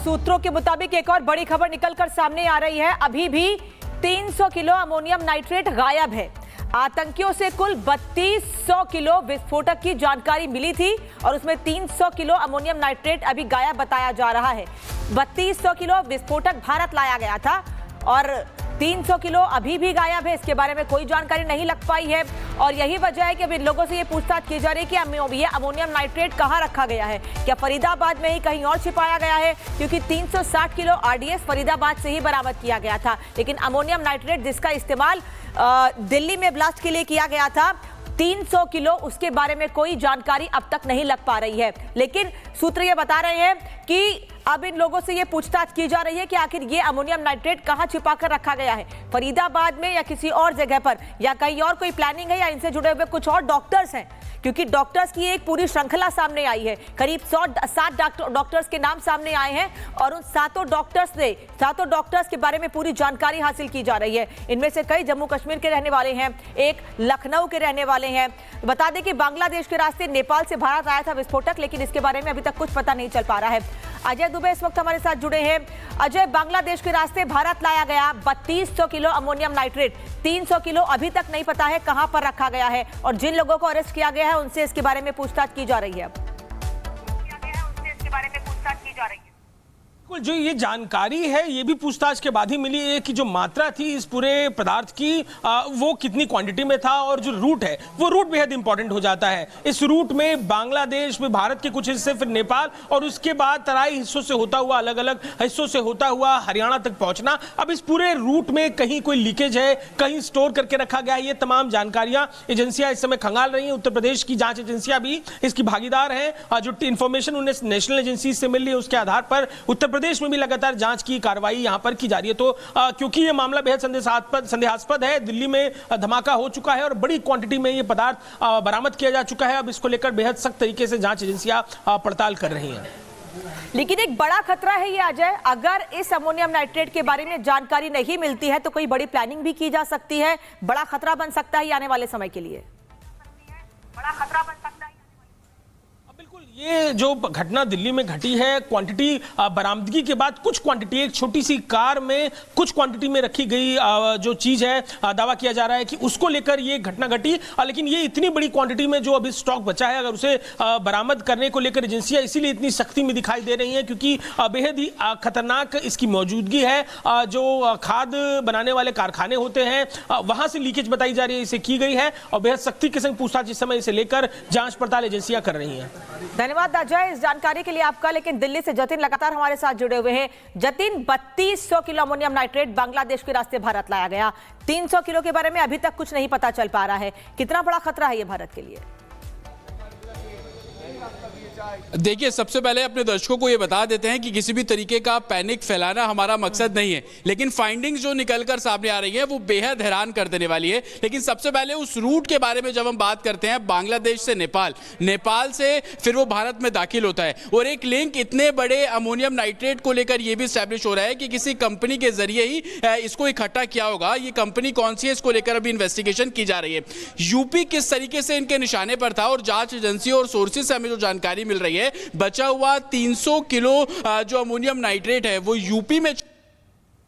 सूत्रों के मुताबिक एक और बड़ी खबर निकलकर सामने आ रही है। अभी भी 300 किलो अमोनियम नाइट्रेट गायब है। आतंकियों से कुल 3200 किलो विस्फोटक की जानकारी मिली थी और उसमें 300 किलो अमोनियम नाइट्रेट अभी गायब बताया जा रहा है। 3200 किलो विस्फोटक भारत लाया गया था और 300 किलो अभी भी गायब है। इसके बारे में कोई जानकारी नहीं लग पाई है और यही वजह है कि अभी लोगों से ये पूछताछ की जा रही है कि ये अमोनियम नाइट्रेट कहां रखा गया है। क्या फरीदाबाद में ही कहीं और छिपाया गया है, क्योंकि 360 किलो आरडीएक्स फरीदाबाद से ही बरामद किया गया था, लेकिन अमोनियम नाइट्रेट जिसका इस्तेमाल दिल्ली में ब्लास्ट के लिए किया गया था 300 किलो, उसके बारे में कोई जानकारी अब तक नहीं लग पा रही है। लेकिन सूत्र ये बता रहे हैं कि अब इन लोगों से ये पूछताछ की जा रही है कि आखिर ये अमोनियम नाइट्रेट कहां छिपा कर रखा गया है, फरीदाबाद में या किसी और जगह पर, या कहीं और कोई प्लानिंग है, या इनसे जुड़े हुए कुछ और डॉक्टर्स हैं, क्योंकि डॉक्टर्स की एक पूरी श्रृंखला सामने आई है। करीब 107 डॉक्टर्स के नाम सामने आए हैं और उन सातों डॉक्टर्स के बारे में पूरी जानकारी हासिल की जा रही है। इनमें से कई जम्मू कश्मीर के रहने वाले हैं, एक लखनऊ के रहने वाले हैं। बता दें कि बांग्लादेश के रास्ते नेपाल से भारत आया था विस्फोटक, लेकिन इसके बारे में अभी तक कुछ पता नहीं चल पा रहा है। अजय दुबे इस वक्त हमारे साथ जुड़े हैं। अजय, बांग्लादेश के रास्ते भारत लाया गया 3200 किलो अमोनियम नाइट्रेट, 300 किलो अभी तक नहीं पता है कहां पर रखा गया है और जिन लोगों को अरेस्ट किया गया है उनसे इसके बारे में पूछताछ की जा रही है। जो ये जानकारी है ये भी पूछताछ के बाद ही मिली है कि जो मात्रा थी इस पूरे पदार्थ की वो कितनी क्वांटिटी में था, और जो रूट है वो रूट बेहद इंपॉर्टेंट हो जाता है। इस रूट में बांग्लादेश में भारत के कुछ हिस्से, फिर नेपाल और उसके बाद तराई हिस्सों से होता हुआ, अलग अलग हिस्सों से होता हुआ हरियाणा तक पहुंचना। अब इस पूरे रूट में कहीं कोई लीकेज है, कहीं स्टोर करके रखा गया है, ये तमाम जानकारियां एजेंसियां इस समय खंगाल रही हैं। उत्तर प्रदेश की जांच एजेंसियां भी इसकी भागीदार हैं। जो इंफॉर्मेशन उन्हें नेशनल एजेंसी से मिल रही है उसके आधार पर उत्तर प्रदेश में भी लगातार जांच की कार्रवाई यहां पर की जा रही है। तो क्योंकि यह मामला बेहद संदेहास्पद है, दिल्ली में धमाका हो चुका है और बड़ी क्वांटिटी में यह पदार्थ बरामद किया जा चुका है। अब इसको लेकर बेहद सख्त तरीके से जांच एजेंसियां पड़ताल कर रही हैं। लेकिन एक बड़ा खतरा है ये अजय, अगर इस अमोनियम नाइट्रेट के बारे में जानकारी नहीं मिलती है तो कोई बड़ी प्लानिंग भी की जा सकती है। बड़ा खतरा बन सकता है आने वाले समय के लिए। बड़ा खतरा बन सकता है। बिल्कुल, ये जो घटना दिल्ली में घटी है, क्वांटिटी बरामदगी के बाद कुछ क्वांटिटी एक छोटी सी कार में कुछ क्वांटिटी में रखी गई जो चीज है, दावा किया जा रहा है कि उसको लेकर ये घटना घटी। लेकिन ये इतनी बड़ी क्वांटिटी में जो अभी स्टॉक बचा है, अगर उसे बरामद करने को लेकर एजेंसियां इसीलिए इतनी सख्ती में दिखाई दे रही हैं क्योंकि बेहद ही खतरनाक इसकी मौजूदगी है। जो खाद बनाने वाले कारखाने होते हैं वहां से लीकेज बताई जा रही है, इसे की गई है और बेहद सख्ती के संग पूछताछ इस समय इसे लेकर जांच पड़ताल एजेंसियां कर रही हैं। धन्यवाद अजय इस जानकारी के लिए आपका। लेकिन दिल्ली से जतिन लगातार हमारे साथ जुड़े हुए हैं। Jatin, 3200 kilo ammonium nitrate Bangladesh के रास्ते भारत लाया गया, 300 किलो के बारे में अभी तक कुछ नहीं पता चल पा रहा है। कितना बड़ा खतरा है ये भारत के लिए? देखिए, सबसे पहले अपने दर्शकों को ये बता देते हैं कि किसी भी तरीके का पैनिक फैलाना हमारा मकसद नहीं है, लेकिन फाइंडिंग्स जो निकलकर सामने आ रही है वो बेहद हैरान कर देने वाली है। लेकिन सबसे पहले उस रूट के बारे में जब हम बात करते हैं, बांग्लादेश से नेपाल, नेपाल से फिर वो भारत में दाखिल होता है और एक लिंक इतने बड़े अमोनियम नाइट्रेट को लेकर यह भी स्टैब्लिश हो रहा है कि किसी कंपनी के जरिए ही इसको इकट्ठा किया होगा। ये कंपनी कौन सी है, इसको लेकर अभी इन्वेस्टिगेशन की जा रही है। यूपी किस तरीके से इनके निशाने पर था और जांच एजेंसी और सोर्सेज से हमें जो जानकारी मिल रही है, बचा हुआ 300 किलो जो अमोनियम नाइट्रेट है वो यूपी में,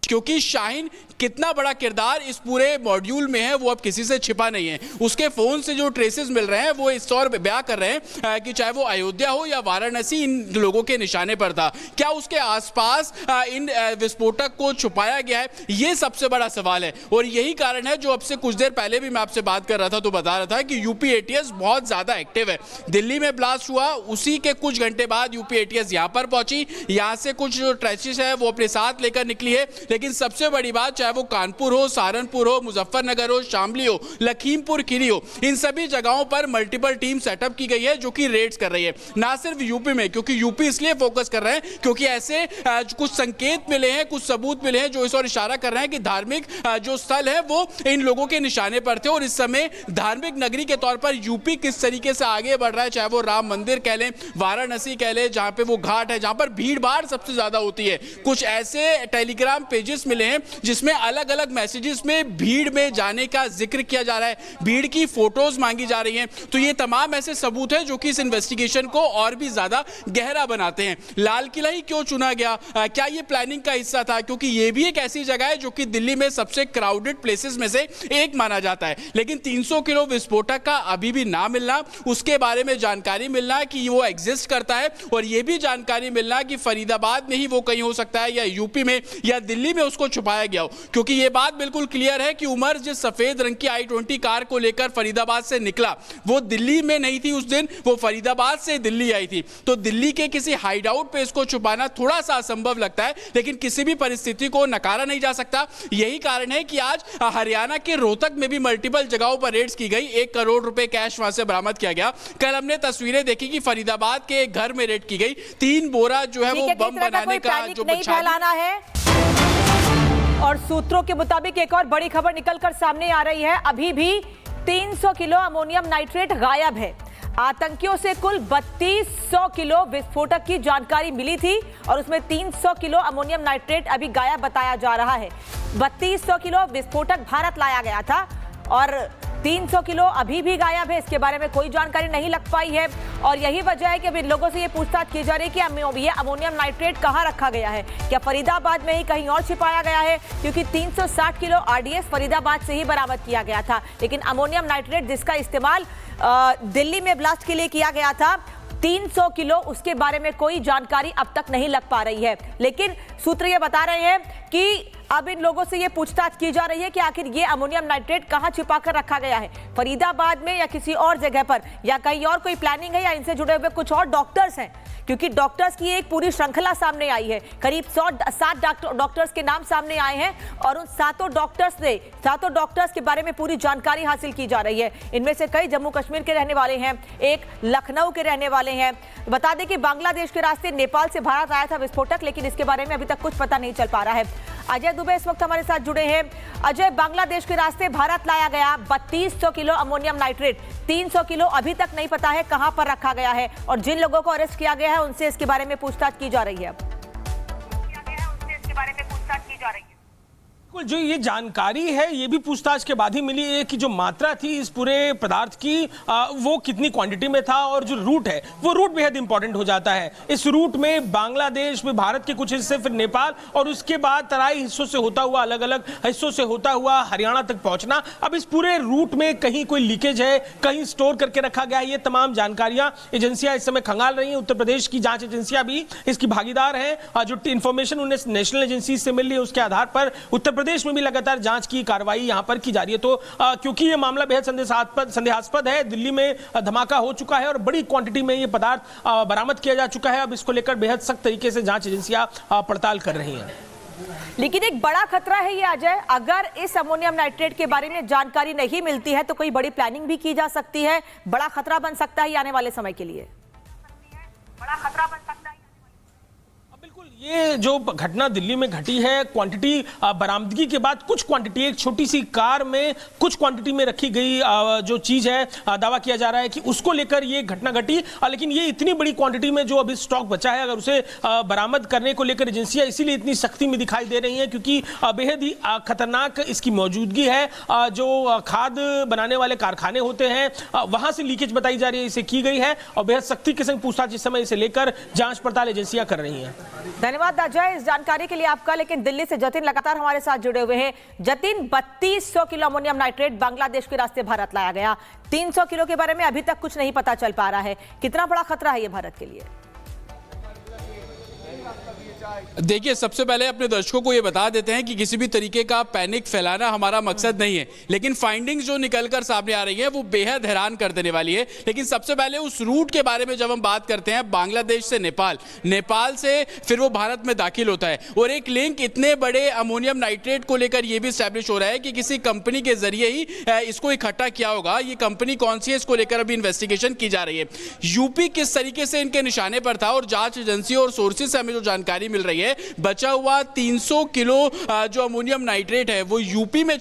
क्योंकि शाहीन कितना बड़ा किरदार इस पूरे मॉड्यूल में है वो अब किसी से छिपा नहीं है। उसके फोन से जो ट्रेसेस मिल रहे हैं वो इस तौर पे बयां कर रहे हैं कि चाहे वो अयोध्या हो या वाराणसी, इन लोगों के निशाने पर था। क्या उसके आसपास इन विस्फोटक को छुपाया गया है, ये सबसे बड़ा सवाल है। और यही कारण है जो अब से कुछ देर पहले भी मैं आपसे बात कर रहा था तो बता रहा था कि यूपी एटीएस बहुत ज्यादा एक्टिव है। दिल्ली में ब्लास्ट हुआ, उसी के कुछ घंटे बाद यूपी एटीएस यहां पर पहुंची, यहां से कुछ जो ट्रेसेस है वो अपने साथ लेकर निकली है। लेकिन सबसे बड़ी बात, चाहे वो कानपुर हो, सहारनपुर हो, मुजफ्फरनगर हो, शामली हो, लखीमपुर खीरी हो, इन सभी जगहों पर मल्टीपल टीम सेटअप की गई है जो कि रेड्स कर रही है। ना सिर्फ यूपी में, क्योंकि यूपी इसलिए फोकस कर रहे हैं क्योंकि ऐसे कुछ संकेत मिले हैं, कुछ सबूत मिले हैं जो इस ओर इशारा कर रहे हैं कि धार्मिक जो स्थल है वो इन लोगों के निशाने पर थे। और इस समय धार्मिक नगरी के तौर पर यूपी किस तरीके से आगे बढ़ रहा है, चाहे वो राम मंदिर कह लें, वाराणसी कह लें, जहां पे वो घाट है जहां पर भीड़ भाड़ सबसे ज्यादा होती है। कुछ ऐसे टेलीग्राम पेजेस मैसेजेस मिले हैं जिसमें अलग अलग मैसेजेस में भीड़ में जाने का जिक्र किया जा रहा है, भीड़ की फोटोज मांगी जा रही हैं। तो ये तमाम ऐसे सबूत हैं जो कि इस इन्वेस्टिगेशन को और भी ज्यादा गहरा बनाते हैं। लाल किला ही क्यों चुना गया, क्या ये प्लानिंग का हिस्सा था? क्योंकि ये भी एक ऐसी जगह है जो कि दिल्ली में सबसे क्राउडेड प्लेसेस में से एक माना जाता है। लेकिन 300 किलो विस्फोटक का अभी भी ना मिलना, उसके बारे में जानकारी मिलना कि वो एग्जिस्ट करता है, और ये भी जानकारी मिलना कि फरीदाबाद में ही वो कहीं हो सकता है या यूपी में या दिल्ली में उसको छुपाया गया हो। क्योंकि ये बात बिल्कुल क्लियर है कि उमर जिस सफेद रंग की i20 कार को लेकर फरीदाबाद से निकला वो दिल्ली में नहीं थी उस दिन, वो फरीदाबाद से दिल्ली आई थी। तो दिल्ली के किसी हाइडआउट पे इसको छुपाना थोड़ा सा असंभव लगता है, लेकिन किसी भी परिस्थिति को नकारा नहीं जा सकता। यही कारण है कि आज हरियाणा के रोहतक में भी मल्टीपल जगहों पर रेड्स की गई, 1 करोड़ रुपए कैश वहां से बरामद किया गया। कल हमने तस्वीरें देखी कि फरीदाबाद के एक घर में रेड की गई, 3 बोरा जो है वो बम बनाने का जो नहीं फैलाना है। और सूत्रों के मुताबिक एक और बड़ी खबर निकलकर सामने आ रही है, अभी भी 300 किलो अमोनियम नाइट्रेट गायब है। आतंकियों से कुल 3200 किलो विस्फोटक की जानकारी मिली थी और उसमें 300 किलो अमोनियम नाइट्रेट अभी गायब बताया जा रहा है। 3200 किलो विस्फोटक भारत लाया गया था और 300 किलो अभी भी गायब है। इसके बारे में कोई जानकारी नहीं लग पाई है और यही वजह है कि अभी लोगों से ये पूछताछ की जा रही है कि ये अमोनियम नाइट्रेट कहां रखा गया है, क्या फरीदाबाद में ही कहीं और छिपाया गया है? क्योंकि 360 किलो आरडीएक्स फरीदाबाद से ही बरामद किया गया था, लेकिन अमोनियम नाइट्रेट जिसका इस्तेमाल दिल्ली में ब्लास्ट के लिए किया गया था 300 किलो, उसके बारे में कोई जानकारी अब तक नहीं लग पा रही है। लेकिन सूत्र ये बता रहे हैं कि अब इन लोगों से ये पूछताछ की जा रही है कि आखिर ये अमोनियम नाइट्रेट कहां छिपाकर रखा गया है, फरीदाबाद में या किसी और जगह पर, या कहीं और कोई प्लानिंग है, या इनसे जुड़े हुए कुछ और डॉक्टर्स हैं। क्योंकि डॉक्टर्स की एक पूरी श्रृंखला सामने आई है, करीब 7 डॉक्टर्स के नाम सामने आए हैं और उन सातों डॉक्टर्स के बारे में पूरी जानकारी हासिल की जा रही है। इनमें से कई जम्मू कश्मीर के रहने वाले हैं, एक लखनऊ के रहने वाले हैं। बता दें कि बांग्लादेश के रास्ते नेपाल से भारत आया था विस्फोटक, लेकिन इसके बारे में अभी तक कुछ पता नहीं चल पा रहा है। अजय दुबे इस वक्त हमारे साथ जुड़े हैं। अजय, बांग्लादेश के रास्ते भारत लाया गया 3200 किलो अमोनियम नाइट्रेट, 300 किलो अभी तक नहीं पता है कहां पर रखा गया है और जिन लोगों को अरेस्ट किया गया है उनसे इसके बारे में पूछताछ की जा रही है। जो ये जानकारी है ये भी पूछताछ के बाद ही मिली है कि जो मात्रा थी इस पूरे पदार्थ की वो कितनी क्वांटिटी में था, और जो रूट है वो रूट बेहद इंपॉर्टेंट हो जाता है। इस रूट में बांग्लादेश में भारत के कुछ हिस्से, फिर नेपाल और उसके बाद तराई हिस्सों से होता हुआ, अलग अलग हिस्सों से होता हुआ हरियाणा तक पहुंचना। अब इस पूरे रूट में कहीं कोई लीकेज है, कहीं स्टोर करके रखा गया है, ये तमाम जानकारियां एजेंसियां इस समय खंगाल रही हैं। उत्तर प्रदेश की जांच एजेंसियां भी इसकी भागीदार हैं। जो इंफॉर्मेशन उन्हें नेशनल एजेंसी से मिल रही है उसके आधार पर उत्तर प्रदेश में भी लगातार जांच की कार्रवाई यहां पर की जा रही है। तो क्योंकि ये मामला बेहद संदेहास्पद है, दिल्ली में धमाका हो चुका है और बड़ी क्वांटिटी में ये पदार्थ बरामद किया जा चुका है। अब इसको लेकर बेहद सख्त तरीके से जांच एजेंसियां पड़ताल कर रही हैं। लेकिन एक बड़ा खतरा है ये अजय, अगर इस अमोनियम नाइट्रेट के बारे में जानकारी नहीं मिलती है तो कोई बड़ी प्लानिंग भी की जा सकती है। बड़ा खतरा बन सकता है आने वाले समय के लिए। बड़ा खतरा बन सकता है। बिल्कुल, ये जो घटना दिल्ली में घटी है, क्वांटिटी बरामदगी के बाद कुछ क्वांटिटी एक छोटी सी कार में कुछ क्वांटिटी में रखी गई जो चीज है, दावा किया जा रहा है कि उसको लेकर ये घटना घटी। लेकिन ये इतनी बड़ी क्वांटिटी में जो अभी स्टॉक बचा है, अगर उसे बरामद करने को लेकर एजेंसियां इसीलिए इतनी सख्ती में दिखाई दे रही हैं क्योंकि बेहद ही खतरनाक इसकी मौजूदगी है। जो खाद बनाने वाले कारखाने होते हैं वहां से लीकेज बताई जा रही है, इसे की गई है और बेहद सख्ती के संग पूछताछ इस समय इसे लेकर जांच पड़ताल एजेंसियां कर रही हैं। धन्यवाद अजय इस जानकारी के लिए आपका। लेकिन दिल्ली से जतिन लगातार हमारे साथ जुड़े हुए हैं। Jatin, 3200 kilo ammonium nitrate Bangladesh के रास्ते भारत लाया गया, 300 किलो के बारे में अभी तक कुछ नहीं पता चल पा रहा है। कितना बड़ा खतरा है ये भारत के लिए? देखिए, सबसे पहले अपने दर्शकों को ये बता देते हैं कि किसी भी तरीके का पैनिक फैलाना हमारा मकसद नहीं है, लेकिन फाइंडिंग्स जो निकलकर सामने आ रही है वो बेहद हैरान कर देने वाली है। लेकिन सबसे पहले उस रूट के बारे में जब हम बात करते हैं, बांग्लादेश से नेपाल, नेपाल से फिर वो भारत में दाखिल होता है और एक लिंक इतने बड़े अमोनियम नाइट्रेट को लेकर यह भी स्टैब्लिश हो रहा है कि किसी कंपनी के जरिए ही इसको इकट्ठा किया होगा। ये कंपनी कौन सी है, इसको लेकर अभी इन्वेस्टिगेशन की जा रही है। यूपी किस तरीके से इनके निशाने पर था और जांच एजेंसी और सोर्सेज से हमें जो जानकारी मिल रही है, बचा हुआ 300 किलो जो अमोनियम नाइट्रेट है वो यूपी में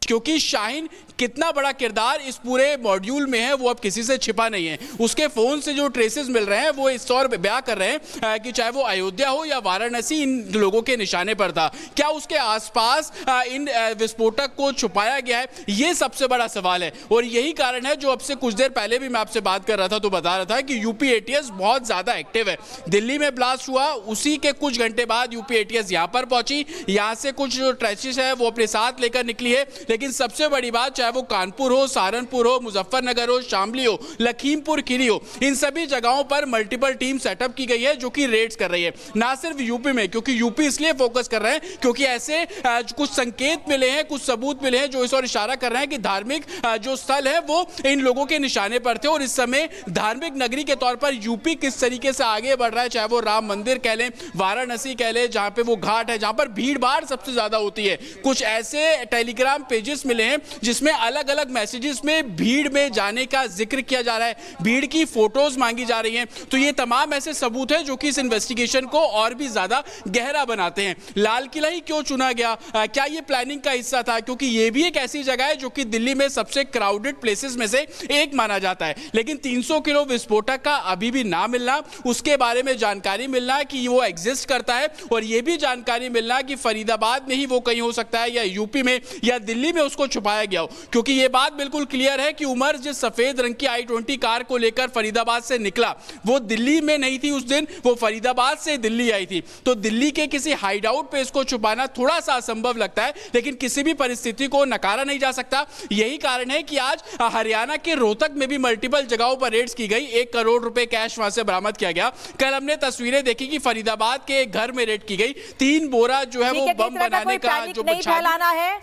क्योंकि शाहीन कितना बड़ा किरदार इस पूरे मॉड्यूल में है वो अब किसी से छिपा नहीं है। उसके फोन से जो ट्रेसेस मिल रहे हैं वो इस तौर पे बयां कर रहे हैं कि चाहे वो अयोध्या हो या वाराणसी इन लोगों के निशाने पर था। क्या उसके आसपास इन विस्फोटक को छुपाया गया है, ये सबसे बड़ा सवाल है। और यही कारण है जो अब से कुछ देर पहले भी मैं आपसे बात कर रहा था तो बता रहा था कि यूपी एटीएस बहुत ज्यादा एक्टिव है। दिल्ली में ब्लास्ट हुआ, उसी के कुछ घंटे बाद यूपी एटीएस यहां पर पहुंची, यहां से कुछ ट्रेसेस है वो अपने साथ लेकर निकली है। लेकिन सबसे बड़ी बात, चाहे वो कानपुर हो, सहारनपुर हो, मुजफ्फरनगर हो, शामली हो, लखीमपुर खीरी हो, इन सभी जगहों पर मल्टीपल टीम सेटअप की गई है जो कि रेड्स कर रही है। ना सिर्फ यूपी में, क्योंकि यूपी इसलिए फोकस कर रहे हैं क्योंकि ऐसे कुछ संकेत मिले हैं, कुछ सबूत मिले हैं जो इस ओर इशारा कर रहे हैं कि धार्मिक जो स्थल है वो इन लोगों के निशाने पर थे। और इस समय धार्मिक नगरी के तौर पर यूपी किस तरीके से आगे बढ़ रहा है, चाहे वो राम मंदिर कह लें, वाराणसी कह लें, जहां पे वो घाट है जहां पर भीड़ भाड़ सबसे ज्यादा होती है। कुछ ऐसे टेलीग्राम पेजेस मिले हैं जिसमें अलग अलग मैसेजेस में भीड़ में जाने का जिक्र किया जा रहा है, भीड़ की फोटोज मांगी जा रही हैं। तो ये तमाम ऐसे सबूत है जो कि इस इन्वेस्टिगेशन को और भी ज्यादा गहरा बनाते हैं। लाल किला ही क्यों चुना गया, क्या ये प्लानिंग का हिस्सा था? क्योंकि ये भी एक ऐसी जगह है जो कि दिल्ली में सबसे क्राउडेड प्लेसेस में से एक माना जाता है। लेकिन 300 किलो विस्फोटक का अभी भी ना मिलना, उसके बारे में जानकारी मिलना कि वो एग्जिस्ट करता है, और ये भी जानकारी मिलना कि फरीदाबाद में ही वो कहीं हो सकता है या यूपी में या दिल्ली में उसको छुपाया गया हो। क्योंकि ये बात बिल्कुल क्लियर है कि उमर जिस सफेद रंग की i20 कार को लेकर फरीदाबाद से निकला वो दिल्ली में नहीं थी उस दिन, वो फरीदाबाद से दिल्ली आई थी। तो दिल्ली के किसी हाइड आउट पे इसको छुपाना थोड़ा सा असंभव लगता है, लेकिन किसी भी परिस्थिति को नकारा नहीं जा सकता। यही कारण है कि आज हरियाणा के रोहतक में भी मल्टीपल जगहों पर रेड्स की गई, 1 करोड़ रुपए कैश वहां से बरामद किया गया। कल हमने तस्वीरें देखी कि फरीदाबाद के एक घर में रेड की गई, 3 बोरा जो है वो बम बनाने का जो नहीं फैलाना है।